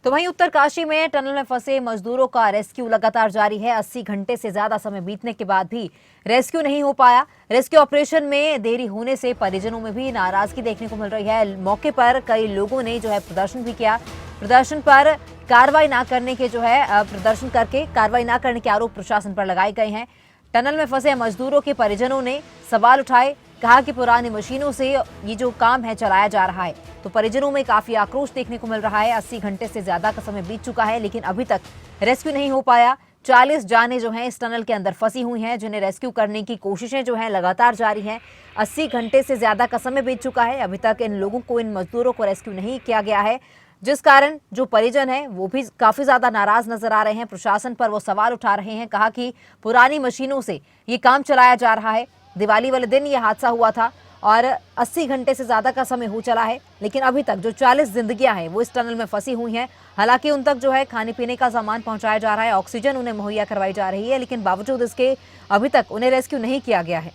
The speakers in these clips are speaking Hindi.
तो वहीं उत्तरकाशी में टनल में फंसे मजदूरों का रेस्क्यू लगातार जारी है। 80 घंटे से ज्यादा समय बीतने के बाद भी रेस्क्यू नहीं हो पाया। रेस्क्यू ऑपरेशन में देरी होने से परिजनों में भी नाराजगी देखने को मिल रही है। मौके पर कई लोगों ने जो है प्रदर्शन भी किया। प्रदर्शन पर कार्रवाई ना करने के प्रदर्शन करके कार्रवाई ना करने के आरोप प्रशासन पर लगाए गए हैं। टनल में फंसे मजदूरों के परिजनों ने सवाल उठाए, कहा कि पुरानी मशीनों से ये जो काम है चलाया जा रहा है। तो परिजनों में काफी आक्रोश देखने को मिल रहा है। 80 घंटे से ज्यादा का समय बीत चुका है, लेकिन अभी तक रेस्क्यू नहीं हो पाया। 40 जानें जो हैं इस टनल के अंदर फंसी हुई हैं, जिन्हें रेस्क्यू करने की कोशिशें जो हैं लगातार जारी हैं। 80 घंटे से ज्यादा का समय बीत चुका है, अभी तक इन लोगों को, इन मजदूरों को रेस्क्यू नहीं किया गया है, जिस कारण जो परिजन है वो भी काफी ज्यादा नाराज नजर आ रहे हैं। प्रशासन पर वो सवाल उठा रहे हैं, कहा कि पुरानी मशीनों से ये काम चलाया जा रहा है। दिवाली वाले दिन ये हादसा हुआ था और 80 घंटे से ज्यादा का समय हो चला है, लेकिन अभी तक जो 40 जिंदगियां हैं वो इस टनल में फंसी हुई हैं। हालांकि उन तक जो है खाने पीने का सामान पहुंचाया जा रहा है, ऑक्सीजन उन्हें मुहैया करवाई जा रही है, लेकिन बावजूद इसके अभी तक उन्हें रेस्क्यू नहीं किया गया है।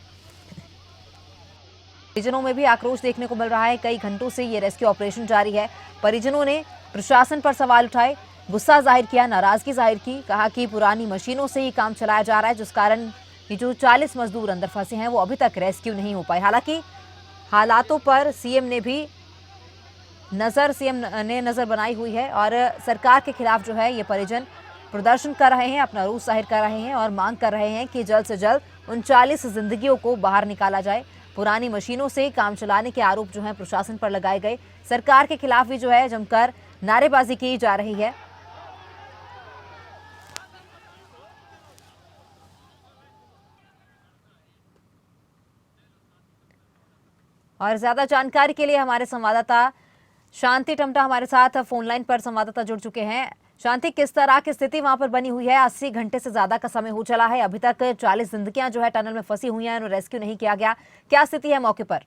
परिजनों में भी आक्रोश देखने को मिल रहा है। कई घंटों से ये रेस्क्यू ऑपरेशन जारी है। परिजनों ने प्रशासन पर सवाल उठाए, गुस्सा जाहिर किया, नाराजगी जाहिर की, कहा कि पुरानी मशीनों से ही काम चलाया जा रहा है, जिस कारण ये जो 40 मजदूर अंदर फंसे हैं वो अभी तक रेस्क्यू नहीं हो पाए। हालांकि हालातों पर सीएम ने नजर बनाई हुई है और सरकार के खिलाफ जो है ये परिजन प्रदर्शन कर रहे हैं, अपना रोष जाहिर कर रहे हैं और मांग कर रहे हैं कि जल्द से जल्द उन 40 जिंदगियों को बाहर निकाला जाए। पुरानी मशीनों से काम चलाने के आरोप जो है प्रशासन पर लगाए गए। सरकार के खिलाफ भी जो है जमकर नारेबाजी की जा रही है। और ज्यादा जानकारी के लिए हमारे संवाददाता शांति टमटा हमारे साथ फोन लाइन पर संवाददाता जुड़ चुके हैं। शांति, किस तरह की स्थिति वहां पर बनी हुई है? 80 घंटे से ज्यादा का समय हो चला है, अभी तक 40 जिंदगियां जो है टनल में फंसी हुई हैं, उन्हें रेस्क्यू नहीं किया गया। क्या स्थिति है मौके पर?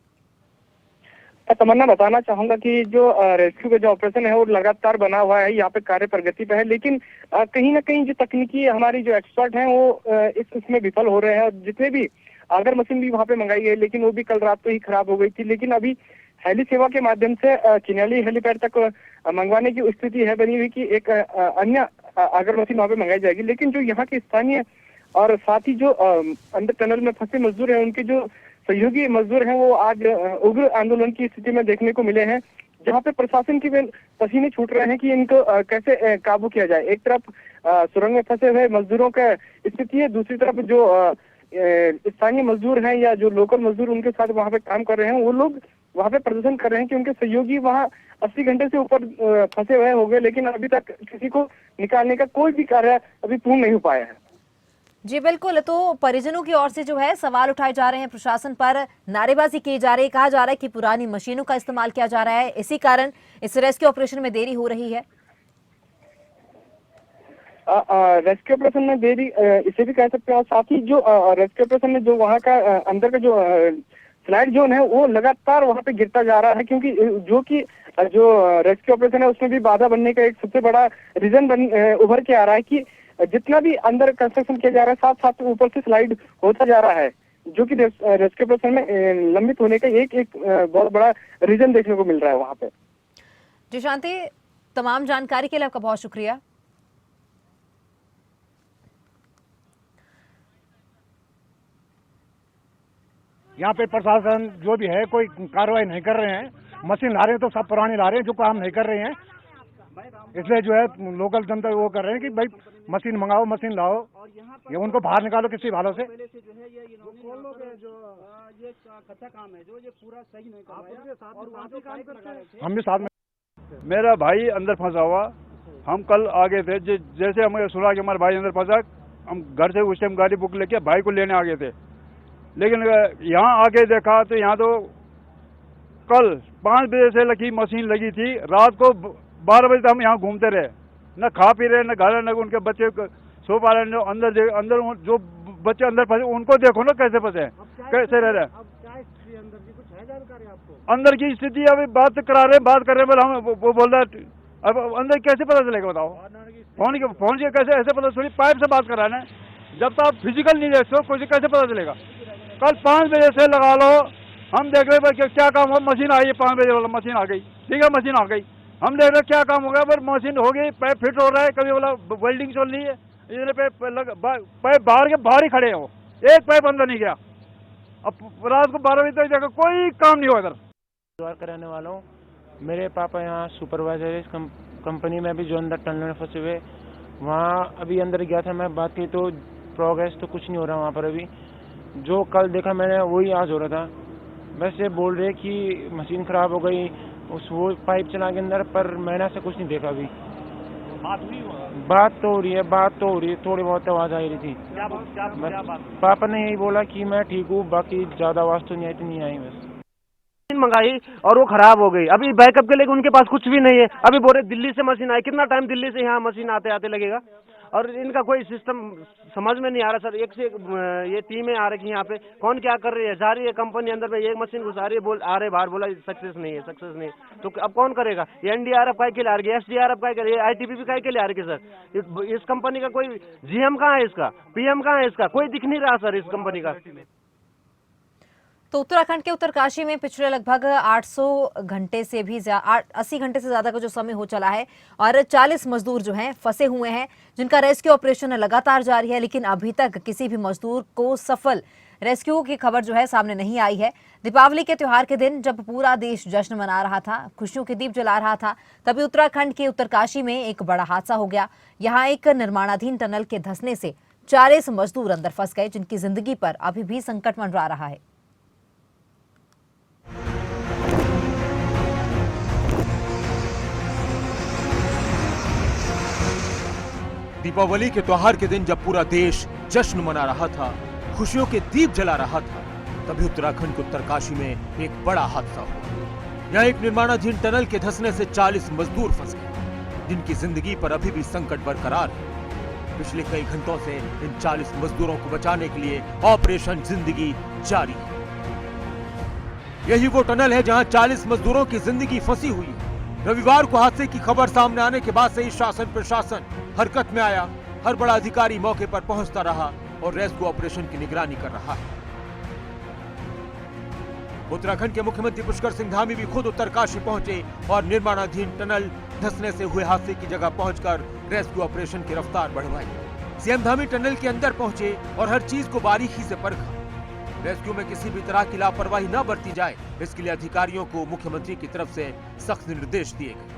तमन्ना, बताना चाहूंगा कि जो रेस्क्यू का जो ऑपरेशन है वो लगातार बना हुआ है, यहाँ पे कार्य प्रगति पे है, लेकिन कहीं ना कहीं जो तकनीकी हमारी जो एक्सपर्ट हैं वो इसमें विफल हो रहे हैं। और जितने भी अगर मशीन भी वहाँ पे मंगाई गई, लेकिन वो भी कल रात को ही खराब हो गई थी। लेकिन अभी हेली सेवा के माध्यम से चिन्याली हेलीपैड तक मंगवाने की स्थिति है बनी हुई कि एक अन्य अगर मशीन वहाँ पे मंगाई जाएगी। लेकिन जो यहाँ के स्थानीय और साथ ही जो अंदर टनल में फंसे मजदूर हैं, उनके जो सहयोगी मजदूर हैं वो आज उग्र आंदोलन की स्थिति में देखने को मिले हैं, जहाँ पे प्रशासन की पसीने छूट रहे हैं कि इनको कैसे काबू किया जाए। एक तरफ सुरंग में फंसे हुए मजदूरों का स्थिति है, दूसरी तरफ जो स्थानीय मजदूर हैं या जो लोकल मजदूर उनके साथ वहाँ पे काम कर रहे हैं, वो लोग वहाँ पे प्रदर्शन कर रहे हैं कि उनके सहयोगी वहाँ 80 घंटे से ऊपर फंसे हुए हो गए, लेकिन अभी तक किसी को निकालने का कोई भी कार्य अभी पूर्ण नहीं हो पाया है। जी बिल्कुल, तो परिजनों की ओर से जो है सवाल उठाए जा रहे हैं, प्रशासन पर नारेबाजी की जा रही है, कहा जा रहा है कि पुरानी मशीनों का इस्तेमाल किया जा रहा है, इसी कारण इस रेस्क्यू ऑपरेशन में देरी हो रही है। रेस्क्यू ऑपरेशन में देरी इसे भी कह सकते हैं। और साथ ही जो रेस्क्यू ऑपरेशन में जो वहाँ का अंदर का जो स्लाइड जोन है वो लगातार वहाँ पे गिरता जा रहा है, क्योंकि जो रेस्क्यू ऑपरेशन है उसमें भी बाधा बनने का एक सबसे बड़ा रीजन उभर के आ रहा है कि जितना भी अंदर कंस्ट्रक्शन किया जा रहा है, साथ साथ ऊपर से स्लाइड होता जा रहा है, जो कि रेस्क्यू ऑपरेशन में लंबित होने का एक बहुत बड़ा रीजन देखने को मिल रहा है वहाँ पे। जी शांति, तमाम जानकारी के लिए आपका बहुत शुक्रिया। यहाँ पे प्रशासन जो भी है कोई कार्रवाई नहीं कर रहे हैं। मशीन ला रहे हैं तो सब पुरानी ला रहे हैं, जो काम नहीं कर रहे हैं। इसलिए जो है लोकल जनता वो कर रहे हैं कि भाई मशीन मंगाओ, मशीन लाओ, ये उनको बाहर निकालो किसी भालों से। हम भी साथ में, मेरा भाई अंदर फंसा हुआ, हम कल आ गए थे। जैसे हमें सुना कि हमारा भाई अंदर फंसा, हम घर से उस टाइम गाड़ी बुक लेके भाई को लेने आ गए थे। लेकिन यहाँ आके देखा तो यहाँ तो कल 5 बजे से लगी मशीन लगी थी, रात को 12 बजे तक हम यहाँ घूमते रहे, न खा पी रहे, न घर, न उनके बच्चे सो पा रहे। अंदर जो बच्चे अंदर फंसे उनको देखो ना कैसे फंसे, कैसे रह रहे हैं। अंदर की स्थिति अभी बात करा रहे हैं, बात कर रहे हैं, हम वो बोल रहा है अब अंदर कैसे पता चलेगा बताओ। फोन से कैसे ऐसे पता चली, पाइप से बात कराना है। जब तक आप फिजिकल नहीं देखते हो कुछ कैसे पता चलेगा। कल 5 बजे से लगा लो, हम देख रहे हैं क्या काम हो। मशीन आई है 5 बजे वाला, मशीन आ गई, ठीक है मशीन आ गई, हम देख रहे क्या काम हो गया, पर मशीन हो गई, पाइप फिट हो रहा है, कभी बोला वेल्डिंग चल रही है, इतने पाइप बाहर के बाहर ही खड़े हो, एक पाइप अंदर नहीं गया। अब रात को 12 बजे तक जाकर कोई काम नहीं हुआ इधर। रोजगार कराने वाला हूँ। मेरे पापा यहाँ सुपरवाइजर है इस कंपनी में, अभी जो अंदर टनल में फंसे हुए, वहाँ अभी अंदर गया था मैं, बात की तो प्रोग्रेस तो कुछ नहीं हो रहा वहाँ पर अभी। जो कल देखा मैंने वही आज हो रहा था। वैसे बोल रहे कि मशीन खराब हो गई, उस वो पाइप चला के अंदर, पर मैंने ऐसा कुछ नहीं देखा अभी। बात तो हो रही है, थोड़ी बहुत आवाज़ आ रही थी। पापा ने यही बोला कि मैं ठीक हूँ, बाकी ज़्यादा आवाज़ तो नहीं आई, नहीं आई बस। मशीन मंगाई और वो खराब हो गई। अभी बैकअप के लिए उनके पास कुछ भी नहीं है। अभी बोल रहे दिल्ली से मशीन आई, कितना टाइम दिल्ली से यहाँ मशीन आते आते लगेगा, और इनका कोई सिस्टम समझ में नहीं आ रहा सर। एक से एक ये टीमें आ रही है यहाँ पे, कौन क्या कर रही है, जा रही है कंपनी अंदर में, एक मशीन घुसा रही है, बोल आ रहे बाहर, बोला सक्सेस नहीं है, तो अब कौन करेगा? ये एनडीआरएफ काय के लिए आ रही है, एसडीआरएफ काय के लिए, आईटीबीपी काय के लिए आ रही है सर? इस कंपनी का कोई जीएम कहाँ है, इसका पीएम कहाँ है, इसका कोई दिख नहीं रहा सर इस कंपनी का। तो उत्तराखंड के उत्तरकाशी में पिछले लगभग 80 घंटे से ज्यादा का जो समय हो चला है और 40 मजदूर जो हैं फंसे हुए हैं, जिनका रेस्क्यू ऑपरेशन लगातार जारी है, लेकिन अभी तक किसी भी मजदूर को सफल रेस्क्यू की खबर जो है सामने नहीं आई है। दीपावली के त्योहार के दिन जब पूरा देश जश्न मना रहा था, खुशियों के दीप जला रहा था, तभी उत्तराखंड के उत्तरकाशी में एक बड़ा हादसा हो गया। यहाँ एक निर्माणाधीन टनल के धंसने से 40 मजदूर अंदर फंस गए, जिनकी जिंदगी पर अभी भी संकट मंडरा रहा है। दीपावली के त्योहार के दिन जब पूरा देश जश्न मना रहा था, खुशियों के दीप जला रहा था, तभी उत्तराखंड के उत्तरकाशी में एक बड़ा हादसा हुआ। यहाँ एक निर्माणाधीन टनल के धंसने से 40 मजदूर फंस गए, जिनकी जिंदगी पर अभी भी संकट बरकरार है। पिछले कई घंटों से इन 40 मजदूरों को बचाने के लिए ऑपरेशन जिंदगी जारी है। यही वो टनल है जहां 40 मजदूरों की जिंदगी फंसी हुई है। रविवार को हादसे की खबर सामने आने के बाद से ही शासन प्रशासन हरकत में आया। हर बड़ा अधिकारी मौके पर पहुंचता रहा और रेस्क्यू ऑपरेशन की निगरानी कर रहा है। उत्तराखंड के मुख्यमंत्री पुष्कर सिंह धामी भी खुद उत्तरकाशी पहुंचे और निर्माणाधीन टनल धंसने से हुए हादसे की जगह पहुंचकर रेस्क्यू ऑपरेशन की रफ्तार बढ़वाई। सीएम धामी टनल के अंदर पहुंचे और हर चीज को बारीकी से परखा। रेस्क्यू में किसी भी तरह की लापरवाही न बरती जाए, इसके लिए अधिकारियों को मुख्यमंत्री की तरफ से सख्त निर्देश दिए गए।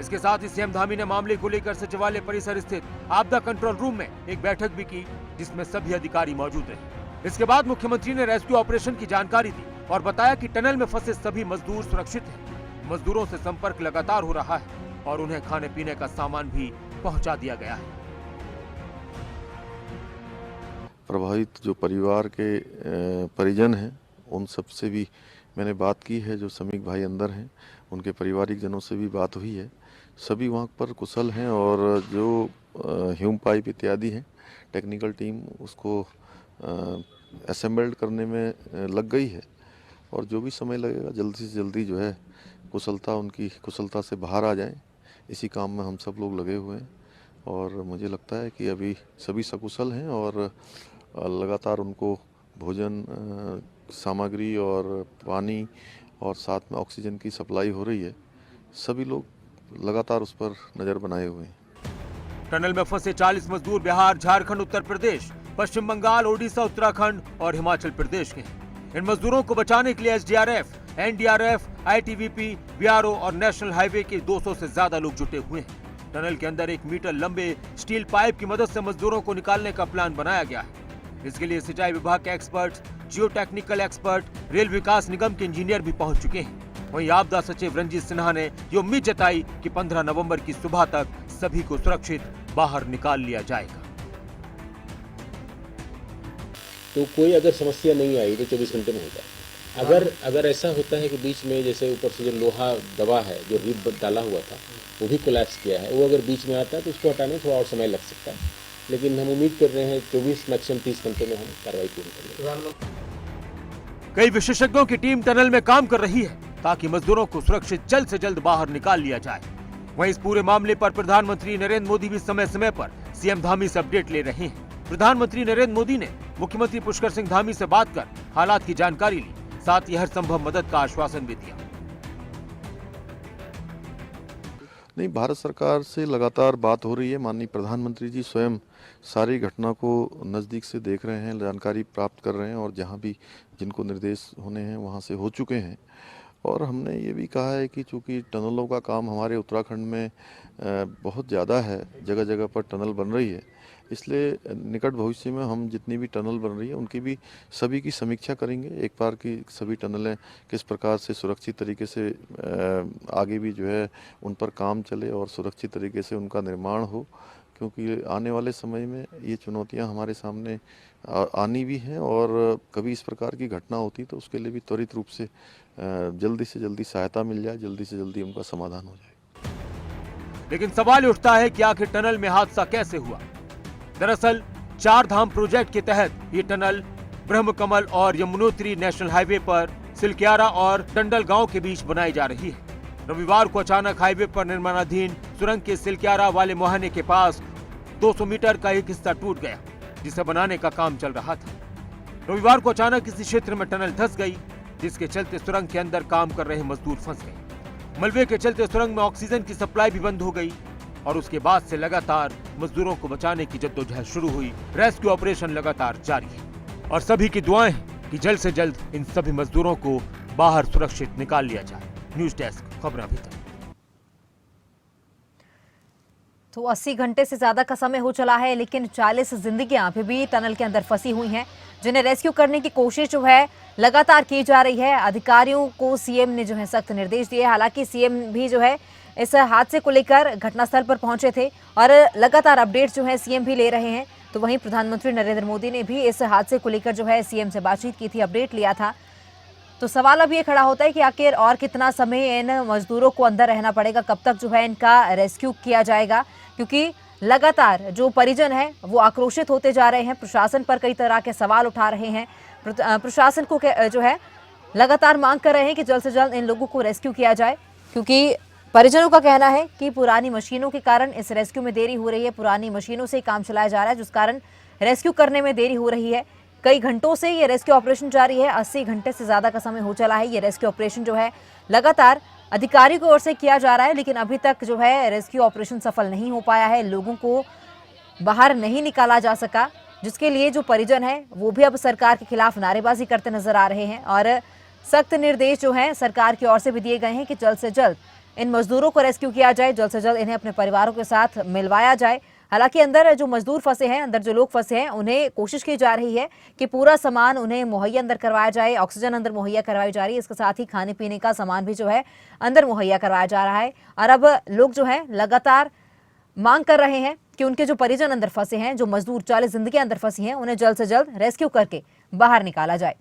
इसके साथ ही सीएम धामी ने मामले को लेकर सचिवालय परिसर स्थित आपदा कंट्रोल रूम में एक बैठक भी की, जिसमें सभी अधिकारी मौजूद रहे। इसके बाद मुख्यमंत्री ने रेस्क्यू ऑपरेशन की जानकारी दी और बताया कि टनल में फंसे सभी मजदूर सुरक्षित हैं। मजदूरों से संपर्क लगातार हो रहा है और उन्हें खाने पीने का सामान भी पहुंचा दिया गया है। प्रभावित जो परिवार के परिजन हैं, उन सब से भी मैंने बात की है। जो श्रमिक भाई अंदर हैं, उनके पारिवारिक जनों से भी बात हुई है। सभी वहाँ पर कुशल हैं और जो ह्यूम पाइप इत्यादि हैं, टेक्निकल टीम उसको असेंबल्ड करने में लग गई है और जो भी समय लगेगा जल्दी से जल्दी जो है उनकी कुशलता से बाहर आ जाएं, इसी काम में हम सब लोग लगे हुए हैं। और मुझे लगता है कि अभी सभी सकुशल हैं और लगातार उनको भोजन सामग्री और पानी और साथ में ऑक्सीजन की सप्लाई हो रही है। सभी लोग लगातार उस पर नज़र बनाए हुए हैं। टनल में फंसे 40 मजदूर बिहार, झारखंड, उत्तर प्रदेश, पश्चिम बंगाल, ओडिशा, उत्तराखंड और हिमाचल प्रदेश के हैं। इन मजदूरों को बचाने के लिए एसडीआरएफ, एनडीआरएफ, आईटीबीपी, बीआरओ और नेशनल हाईवे के 200 से ज्यादा लोग जुटे हुए हैं। टनल के अंदर 1 मीटर लंबे स्टील पाइप की मदद से मजदूरों को निकालने का प्लान बनाया गया है। इसके लिए सिंचाई विभाग के expert, geo technical expert, Rail Vikas Nigam के इंजीनियर भी पहुंच चुके हैं। वहीं आपदा सचिव रंजीत सिन्हा ने ये उम्मीद जताई कि 15 नवंबर की सुबह तक सभी को सुरक्षित बाहर निकाल लिया जाएगा। तो कोई अगर समस्या नहीं आई तो 24 घंटे में होगा। अगर ऐसा होता है कि बीच में जैसे ऊपर से जो लोहा दबा है, जो रिब डाला हुआ था, वो भी कोलैप्स किया है, वो अगर बीच में आता है तो उसको हटाने में थोड़ा और समय लग सकता है। लेकिन हम उम्मीद कर रहे हैं 24 मैक्सिमम 30 घंटे में हम कार्रवाई पूरी कर लेंगे। कई विशेषज्ञों की टीम टनल में काम कर रही है ताकि मजदूरों को सुरक्षित जल्द से जल्द बाहर निकाल लिया जाए। वहीं इस पूरे मामले पर प्रधानमंत्री नरेंद्र मोदी भी समय समय पर सीएम धामी से अपडेट ले रहे हैं। प्रधानमंत्री नरेंद्र मोदी ने मुख्यमंत्री पुष्कर सिंह धामी से बात कर हालात की जानकारी ली, साथ ही हर संभव मदद का आश्वासन भी दिया। नहीं, भारत सरकार से लगातार बात हो रही है। माननीय प्रधानमंत्री जी स्वयं सारी घटना को नज़दीक से देख रहे हैं, जानकारी प्राप्त कर रहे हैं और जहां भी जिनको निर्देश होने हैं वहां से हो चुके हैं। और हमने ये भी कहा है कि चूँकि टनलों का काम हमारे उत्तराखंड में बहुत ज़्यादा है, जगह जगह पर टनल बन रही है, इसलिए निकट भविष्य में हम जितनी भी टनल बन रही है उनकी भी सभी की समीक्षा करेंगे। एक बार की सभी टनलें किस प्रकार से सुरक्षित तरीके से आगे भी जो है उन पर काम चले और सुरक्षित तरीके से उनका निर्माण हो, क्योंकि आने वाले समय में ये चुनौतियां हमारे सामने आनी भी हैं और कभी इस प्रकार की घटना होती तो उसके लिए भी त्वरित रूप से जल्दी से जल्दी सहायता मिल जाए, जल्दी से जल्दी उनका समाधान हो जाए। लेकिन सवाल उठता है कि आखिर टनल में हादसा कैसे हुआ। दरअसल 4 धाम प्रोजेक्ट के तहत ये टनल ब्रह्मकमल और यमुनोत्री नेशनल हाईवे पर सिलक्यारा और डंडल गांव के बीच बनाई जा रही है। रविवार को अचानक हाईवे पर निर्माणाधीन सुरंग के सिलक्यारा वाले मुहाने के पास 200 मीटर का एक हिस्सा टूट गया, जिसे बनाने का काम चल रहा था। रविवार को अचानक इसी क्षेत्र में टनल धंस गई, जिसके चलते सुरंग के अंदर काम कर रहे मजदूर फंस गए। मलबे के चलते सुरंग में ऑक्सीजन की सप्लाई भी बंद हो गई और उसके बाद से लगातार मजदूरों को बचाने की जद्दोजहद शुरू हुई। रेस्क्यू ऑपरेशन लगातार जारी है और सभी की दुआएं हैं कि जल्द से जल्द इन सभी मजदूरों को बाहर सुरक्षित निकाल लिया जाए। न्यूज डेस्क, खबरें अभी तक। तो 80 घंटे से ज्यादा का समय हो चला है, लेकिन 40 जिंदगियां अभी भी टनल के अंदर फंसी हुई हैं, जिन्हें रेस्क्यू करने की कोशिश जो है लगातार की जा रही है। अधिकारियों को सीएम ने जो है सख्त निर्देश दिए। हालांकि सीएम भी जो है इस हादसे को लेकर घटनास्थल पर पहुंचे थे और लगातार अपडेट जो है सीएम भी ले रहे हैं। तो वहीं प्रधानमंत्री नरेंद्र मोदी ने भी इस हादसे को लेकर जो है सीएम से बातचीत की थी, अपडेट लिया था। तो सवाल अब ये खड़ा होता है कि आखिर और कितना समय इन मजदूरों को अंदर रहना पड़ेगा, कब तक जो है इनका रेस्क्यू किया जाएगा, क्योंकि लगातार जो परिजन है वो आक्रोशित होते जा रहे हैं, प्रशासन पर कई तरह के सवाल उठा रहे हैं। प्रशासन को जो है लगातार मांग कर रहे हैं कि जल्द से जल्द इन लोगों को रेस्क्यू किया जाए, क्योंकि परिजनों का कहना है कि पुरानी मशीनों के कारण इस रेस्क्यू में देरी हो रही है। पुरानी मशीनों से काम चलाया जा रहा है, जिस कारण रेस्क्यू करने में देरी हो रही है। कई घंटों से ये रेस्क्यू ऑपरेशन जारी है, 80 घंटे से ज्यादा का समय हो चला है। ये रेस्क्यू ऑपरेशन जो है लगातार अधिकारियों की ओर से किया जा रहा है, लेकिन अभी तक जो है रेस्क्यू ऑपरेशन सफल नहीं हो पाया है। लोगों को बाहर नहीं निकाला जा सका, जिसके लिए जो परिजन है वो भी अब सरकार के खिलाफ नारेबाजी करते नजर आ रहे हैं। और सख्त निर्देश जो है सरकार की ओर से भी दिए गए हैं कि जल्द से जल्द इन मजदूरों को रेस्क्यू किया जाए, जल्द से जल्द इन्हें अपने परिवारों के साथ मिलवाया जाए। हालांकि अंदर जो मजदूर फंसे हैं, अंदर जो लोग फंसे हैं, उन्हें कोशिश की जा रही है कि पूरा सामान उन्हें मुहैया अंदर करवाया जाए। ऑक्सीजन अंदर मुहैया करवाई जा रही है, इसके साथ ही खाने पीने का सामान भी जो है अंदर मुहैया करवाया जा रहा है। और अब लोग जो है लगातार मांग कर रहे हैं कि उनके जो परिजन अंदर फंसे हैं, जो मजदूर 40 जिंदगी अंदर फंसी हैं, उन्हें जल्द से जल्द रेस्क्यू करके बाहर निकाला जाए।